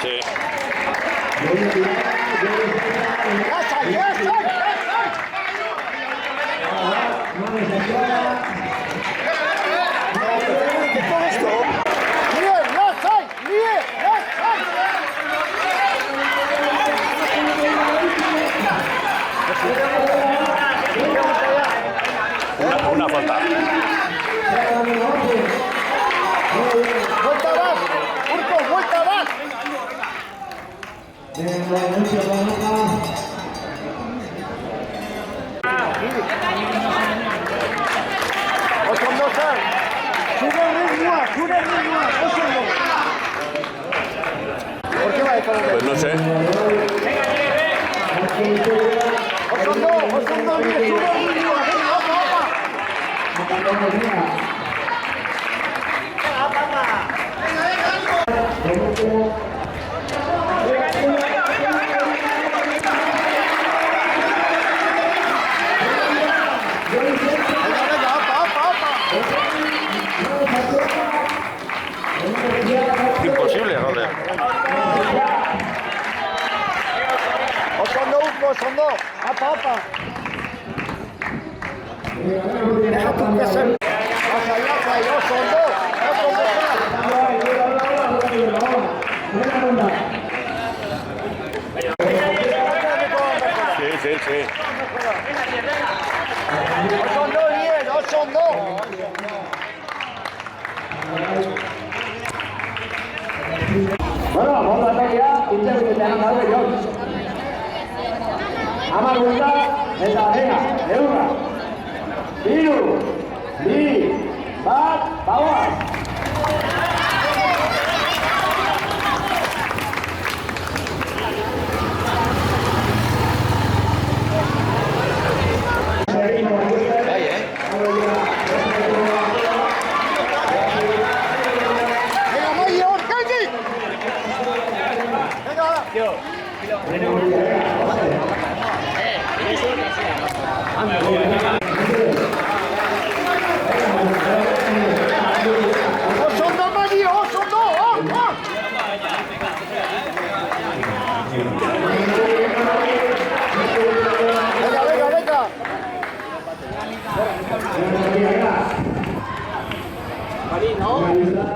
Sí. Una falta. Vuelta atrás, Urco, vuelta atrás. Oso sal. Sube el ritmo, oso no. ¿Por qué va a estar? Pues no sé. Oso no, sube el ritmo. Imposible, Roder. Oso no. Apa. Deja tu peso. Allá, oso no. Sí. Oso no. Bueno, vamos a hacer ya un tema que tengan algo yo. Ama gusta, venga, de una. Iru, Li, Bat, Bawa. Venga.